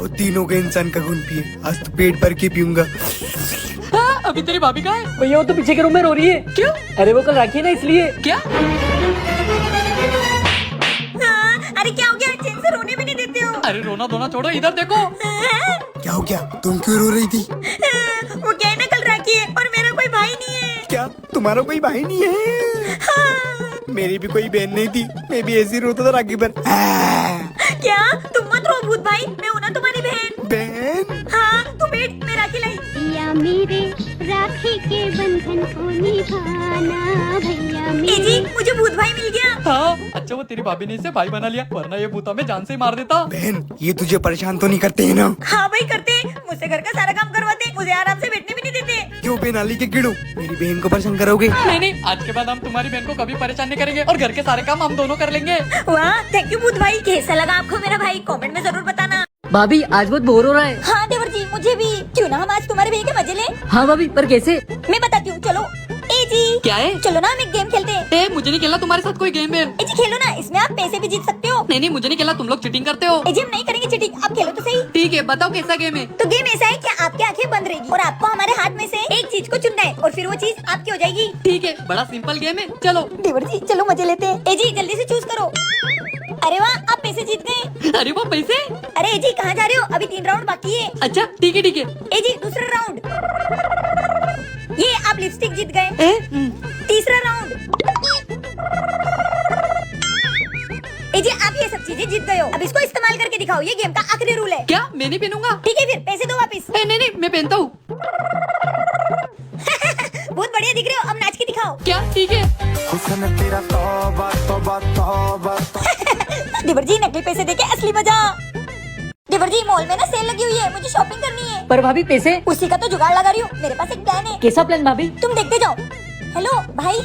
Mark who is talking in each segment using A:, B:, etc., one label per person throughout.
A: बहुत दिन हो गए इंसान का खून पिए, आज तो पेट भर के पीऊंगा।
B: अभी तेरी भाभी कहाँ है?
C: भैया वो तो पीछे के रूम में रो रही है।
B: क्यों?
C: अरे वो कल राखी है ना इसलिए।
B: क्या?
D: अरे क्या हो गया? चैन से रोने भी नहीं देते हो।
B: अरे रोना धोना छोड़ो, इधर देखो।
A: क्या हो गया? तुम क्यों रो रही थी?
D: वो क्या है ना, कल राखी है और मेरा कोई भाई नहीं है।
A: क्या तुम्हारा कोई भाई नहीं है? मेरी भी कोई बहन नहीं थी, मैं भी ऐसे ही रोता था राखी पर।
D: क्या? तुम मत रो भूत भाई, मैं हूँ ना तुम्हारी बहन।
A: बहन?
D: हाँ तू बैठ, मैं राखी लाई।
E: भैया मेरे राखी के बंधन को निभाना, भैया मेरे।
D: जी मुझे भूत भाई मिल गया।
B: हाँ, अच्छा वो तेरी भाभी ने इसे भाई बना लिया, वरना ये भूता में जान से ही मार देता।
A: बहन ये तुझे परेशान तो नहीं करते है ना?
D: हाँ भाई करते, मुझसे घर का सारा काम करवाते, मुझे आराम से बैठने भी नहीं देते।
A: क्यों बेनाली के कीड़ू, मेरी बहन को परेशान करोगे?
B: नहीं नहीं, आज के बाद हम तुम्हारी बहन को कभी परेशान नहीं करेंगे और घर के सारे काम हम दोनों कर लेंगे।
D: वाह थैंक यू भूत भाई। कैसा लगा आपको मेरा भाई? कमेंट में जरूर बताना।
C: भाभी आज बहुत बोर हो रहा है।
D: हाँ देवर जी मुझे भी। क्यों ना हम आज तुम्हारे भाई के मजे लें?
C: हाँ भाभी, पर कैसे?
D: मैं बताती हूँ, चलो। ए जी
B: क्या है?
D: चलो ना हम एक गेम खेलते हैं।
B: ए, मुझे नहीं खेलना तुम्हारे साथ कोई गेम है।
D: ए जी खेलो ना, इसमें आप पैसे भी जीत सकते हो।
B: नहीं नहीं, मुझे नहीं खेलना, तुम लोग चीटिंग करते हो।
D: ए जी हम नहीं करेंगे चीटिंग, आप खेलो तो सही।
B: ठीक है, बताओ कैसा गेम है?
D: तो गेम ऐसा है कि आपकी आंखें बंद रहेगी और आपको हमारे हाथ में से एक चीज को चुनना है और फिर वो चीज आपकी हो जाएगी।
B: ठीक है, बड़ा सिंपल गेम है, चलो।
D: देवर जी चलो मजे लेते हैं। ए जी जल्दी से चूज करो। अरे वाह आप पैसे जीत गए।
B: अरे वो पैसे?
D: अरे ए जी कहाँ जा रहे हो? अभी 3 राउंड बाकी है।
B: अच्छा ठीक है ठीक है।
D: ए जी दूसरा राउंड। ये आप लिपस्टिक जीत गए।
B: ए,
D: तीसरा राउंड। ए जी आप ये सब चीजें जीत गए हो, अब इसको इस्तेमाल करके दिखाओ, ये गेम का आखिरी रूल है।
B: क्या मैं नहीं पहनूंगा?
D: ठीक है फिर पैसे दो वापिस।
B: नहीं नहीं, मैं पहनता हूँ।
D: बहुत बढ़िया दिख रहे हो, अब नाच के दिखाओ।
B: क्या? ठीक है।
D: देवर जी नकली पैसे देके असली मजा। देवर जी मॉल में ना सेल लगी हुई है, मुझे शॉपिंग करनी है।
C: पर भाभी पैसे?
D: उसी का तो जुगाड़ लगा रही हूँ, मेरे पास एक प्लान है।
C: कैसा प्लान भाभी?
D: तुम देखते जाओ। हेलो भाई।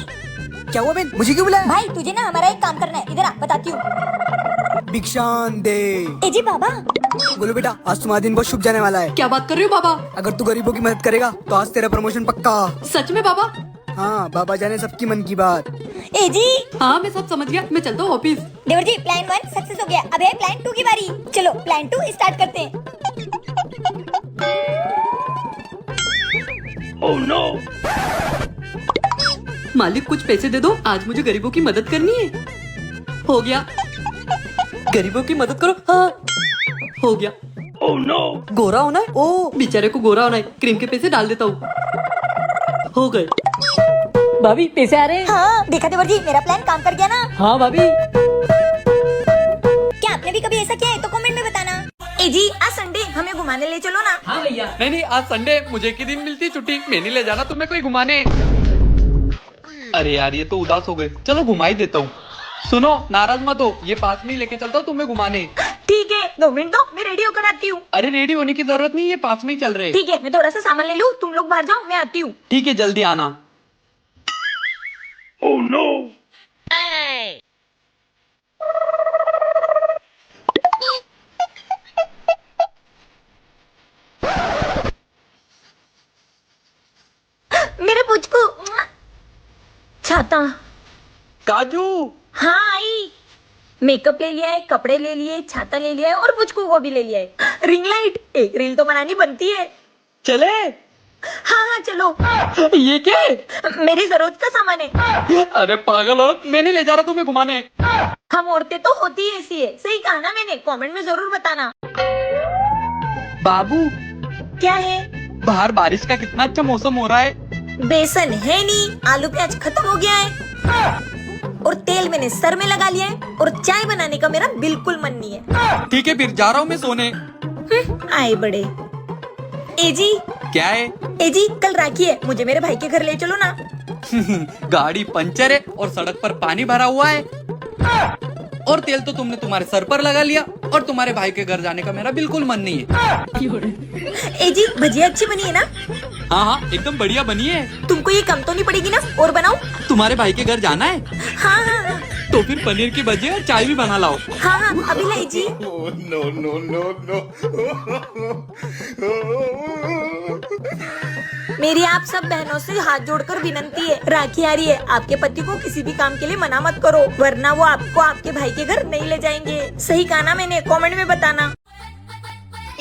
A: क्या हुआ बहन, मुझे क्यों बुलाया?
D: भाई तुझे ना हमारा एक काम करना है, इधर आ बताती हूँ।
A: भिक्षान दे।
D: ए जी बाबा।
A: बोलो बेटा, आज तुम्हारा दिन बहुत शुभ जाने वाला है।
B: क्या बात कर रही हो बाबा?
A: अगर तू गरीबों की मदद करेगा तो आज तेरा प्रमोशन पक्का।
B: सच में बाबा?
A: हाँ बाबा जाने सबकी मन की बात।
D: ए जी।
B: हाँ मैं सब समझ गया, मैं चलता हूँ ऑफिस।
D: देवर जी प्लान 1 सक्सेस हो गया, अब है प्लान 2 की बारी। चलो प्लान 2 स्टार्ट करते हैं।
B: Oh no. मालिक कुछ पैसे दे दो, आज मुझे गरीबों की मदद करनी है। हो गया, गरीबों की मदद करो। हाँ हो गया। Oh no. गोरा होना है? ओ बेचारे को गोरा होना है, क्रीम के पैसे डाल देता हूँ। हो गए।
C: भाभी पैसे आ रहे हैं।
D: हाँ देखा देवर जी मेरा प्लान काम कर गया ना।
C: हाँ भाभी।
D: क्या आपने भी कभी ऐसा किया है तो कमेंट में बताना। ए जी आज संडे हमें घुमाने ले चलो ना।
C: हाँ भैया।
B: नहीं नहीं, आज संडे, मुझे एक ही दिन मिलती छुट्टी, मैं नहीं ले जाना तुम्हें कोई घुमाने। अरे यार ये तो उदास हो गए, चलो घुमा ही देता हूँ। सुनो नाराज मत हो, ये पास में ही लेके चलता हूँ तुम्हें घुमाने।
D: ठीक है 2 मिनट दो, मैं रेडी होकर आती हूँ।
B: अरे रेडी होने की जरूरत नहीं है, पास में ही चल रहे।
D: ठीक है मैं थोड़ा सा सामान ले लूँ, तुम लोग बाहर जाओ, मैं आती हूँ।
B: ठीक है जल्दी आना। Oh no.
D: मेरे पुचकू। छाता।
B: काजू।
D: हाँ आई। मेकअप ले लिया है, कपड़े ले लिए, छाता ले लिया है और पुचकू को भी ले लिया है। रिंग लाइट, एक रील तो बनानी बनती है।
B: चले?
D: हाँ हाँ चलो।
B: ये क्या है?
D: मेरी जरूरत का सामान है।
B: अरे पागल हो, मैं नहीं ले जा रहा तुम्हें घुमाने।
D: हम औरतें तो होती ही ऐसी है, सही कहा ना मैंने? कमेंट में जरूर बताना।
B: बाबू
D: क्या है?
B: बाहर बारिश का कितना अच्छा मौसम हो रहा है।
D: बेसन है नहीं, आलू प्याज खत्म हो गया है और तेल मैंने सर में लगा लिया है और चाय बनाने का मेरा बिल्कुल मन नहीं है।
B: ठीक है फिर जा रहा हूँ मैं सोने।
D: आए बड़े। ए जी।
B: क्या है?
D: ए जी कल राखी है, मुझे मेरे भाई के घर ले चलो ना।
B: गाड़ी पंचर है और सड़क पर पानी भरा हुआ है और तेल तो तुमने तुम्हारे सर पर लगा लिया और तुम्हारे भाई के घर जाने का मेरा बिल्कुल मन नहीं है।
D: ए जी भजिया अच्छी बनी है ना?
B: हाँ हाँ एकदम बढ़िया बनी है।
D: तुमको ये कम तो नहीं पड़ेगी ना? और बनाओ।
B: तुम्हारे भाई के घर जाना है?
D: हाँ हाँ हाँ।
B: तो फिर पनीर की भजिया और चाय भी बना लाओ।
D: हाँ हाँ अभी लाई जी। मेरी आप सब बहनों से हाथ जोड़कर विनती है, राखी आ रही है, आपके पति को किसी भी काम के लिए मना मत करो, वरना वो आपको आपके भाई के घर नहीं ले जाएंगे। सही कहा ना मैंने? कमेंट में बताना।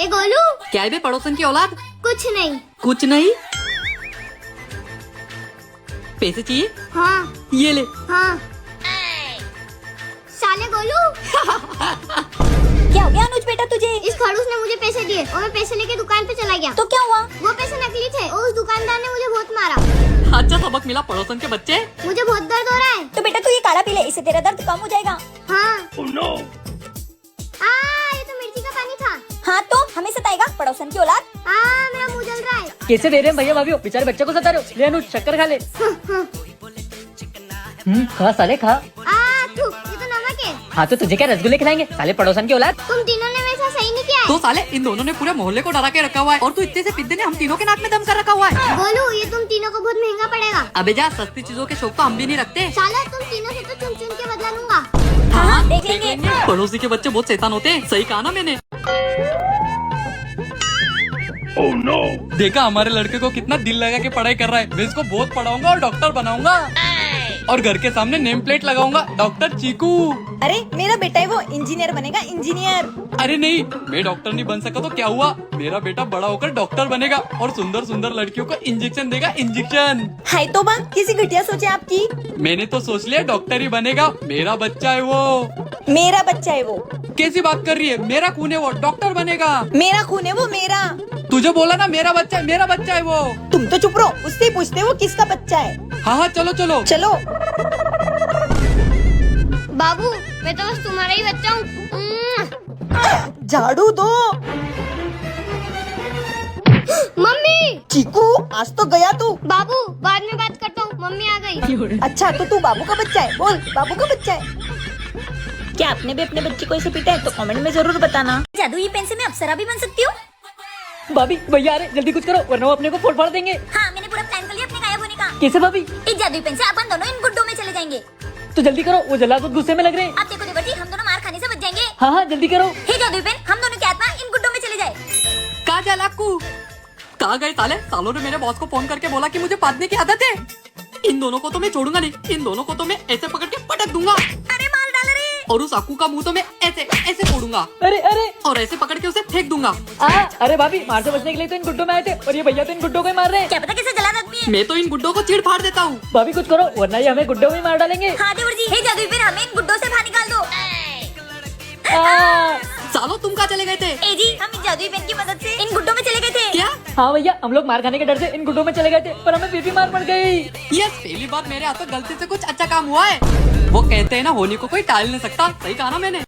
E: ए गोलू,
B: क्या है बे पड़ोसन की औलाद?
E: कुछ नहीं।
B: कुछ नहीं। पैसे चाहिए?
E: हाँ
B: ये ले।
E: हाँ। साले गोलू,
D: क्या हो गया अनुज बेटा तुझे?
E: इस खड़ूस ने मुझे पैसे दिए और मैं पैसे लेके दुकान पे चला गया।
D: तो क्या हुआ?
E: वो पैसे नकली थे और उस दुकानदार ने मुझे बहुत मारा।
B: अच्छा सबक मिला पड़ोसन के बच्चे।
E: मुझे बहुत दर्द हो रहा है।
D: तो बेटा तू ये काढ़ा पी ले, इससे तेरा दर्द कम हो जाएगा।
E: हाँ। ये तो मिर्ची का पानी था।
D: हाँ तो हमें सताएगा पड़ोसन की औलाद।
E: मेरा मुंह जल रहा है।
C: कैसे दे रहे हैं भैया भाभी, बेचारे बच्चे को सता रहे हो। ले अनुज शक्कर खा ले। खा साले खा।
E: थू, ये तो नमक है।
C: हाँ तो तुझे क्या रसगुल्ले खिलाएंगे साले पड़ोसन की औलाद।
E: तुम तीनों ने वैसा सही नहीं किया है।
B: तो साले इन दोनों ने पूरे मोहल्ले को डरा के रखा हुआ है और तू इतने से पिद्दे ने हम तीनों के नाक में दम कर रखा हुआ है।
E: गोलू, ये तुम तीनों को बहुत महंगा पड़ेगा।
B: अबे जा, सस्ती चीजों के शौक तो हम भी नहीं रखते।
E: साला तुम तीनों से तो चुन चुन के बदला लूंगा।
D: हाँ देख लेंगे।
B: पड़ोसी के बच्चे बहुत शैतान होते हैं, सही कहा ना मैंने। देखा हमारे लड़के को कितना दिल लगा के पढ़ाई कर रहा है। मैं इसको बहुत पढ़ाऊंगा और डॉक्टर बनाऊंगा और घर के सामने नेम प्लेट लगाऊंगा, डॉक्टर चीकू।
D: अरे मेरा बेटा है वो इंजीनियर बनेगा, इंजीनियर।
B: अरे नहीं, मैं डॉक्टर नहीं बन सका तो क्या हुआ, मेरा बेटा बड़ा होकर डॉक्टर बनेगा और सुंदर सुंदर लड़कियों को इंजेक्शन देगा, इंजेक्शन।
D: हाय तोबा, किसी घटिया सोचे आपकी।
B: मैंने तो सोच लिया डॉक्टर ही बनेगा, मेरा बच्चा है वो।
D: मेरा बच्चा है वो।
B: कैसी बात कर रही है, मेरा खून है वो, डॉक्टर बनेगा।
D: मेरा खून है वो, मेरा।
B: तुझे बोला ना मेरा बच्चा है, मेरा बच्चा है वो।
D: तुम तो चुप रहो, उससे ही पूछते हो वो किसका बच्चा है।
B: हाँ हाँ चलो चलो
D: चलो।
E: बाबू, मैं तो बस तुम्हारा ही बच्चा हूँ।
D: झाड़ू दो।
E: मम्मी।
D: चीकू आज तो गया तू।
E: बाबू, बाद में बात करता हूँ, मम्मी आ गई।
D: अच्छा तो तू बाबू का बच्चा है, बोल बाबू का बच्चा है। क्या आपने भी अपने बच्चे को ऐसे पीटा है? तो कमेंट में जरूर बताना। जादुई पेन से मैं अप्सरा भी बन सकती हूँ।
C: भाभी भैया अरे जल्दी कुछ करो वरना वो अपने को फोड़ फाड़ देंगे।
D: हाँ मैंने पूरा प्लान कर लिया अपने गायब होने का।
C: कैसे भाभी?
D: इस जादुई पेन से अपन दोनों इन गुड्डों में चले जाएंगे।
C: तो जल्दी करो, वो जल्लाद बहुत गुस्से में लग रहे हैं।
D: अब देखो देवर्ती, हम दोनों मार खाने से बच जाएंगे।
C: हाँ हाँ जल्दी करो।
D: हे जादुई पेन, हम दोनों की आत्मा इन गुड्डों में चले जाए।
B: कहा जा लाकू, कहाँ गए साले? सालों ने मेरे बॉस को फोन करके बोला कि मुझे पादने की आदत है। इन दोनों को तो मैं छोड़ूंगा नहीं, इन दोनों को तो मैं ऐसे पकड़ के पटक दूंगा।
D: अरे माल डाल रहे।
B: और उस आकू का मुंह तो मैं ऐसे ऐसे फोड़ूंगा
C: अरे अरे
B: और ऐसे पकड़ के उसे फेंक दूंगा।
C: अरे भाभी, मार से बचने के लिए तो इन गुड्डों में आए थे और ये भैया तो इन गुड्डों को ही मार रहे हैं।
D: क्या पता कैसे जलाद आदमी है।
B: मैं तो इन गुड्डों को चीड़ फाड़ देता हूँ।
C: भाभी कुछ करो वरना ये हमें गुड्डों में ही मार डालेंगे।
D: हाँ देवर्ती, हे जादुई पेन, हमें इन गुड्डों से बाहर निकाल दो।
B: सालों तुम कहाँ चले गए थे?
D: ए जी, हम इस जादुई पेन की मदद से इन गुड्डों में चले गए थे।
B: क्या?
C: हाँ भैया, हम लोग मार खाने के डर से इन गुड्डों में चले गए थे पर हमें फिर भी मार पड़ गई।
B: यस, पहली बार मेरे हाथों गलती से कुछ अच्छा काम हुआ है। वो कहते हैं ना, होने को कोई टाल नहीं सकता, सही कहा ना मैंने।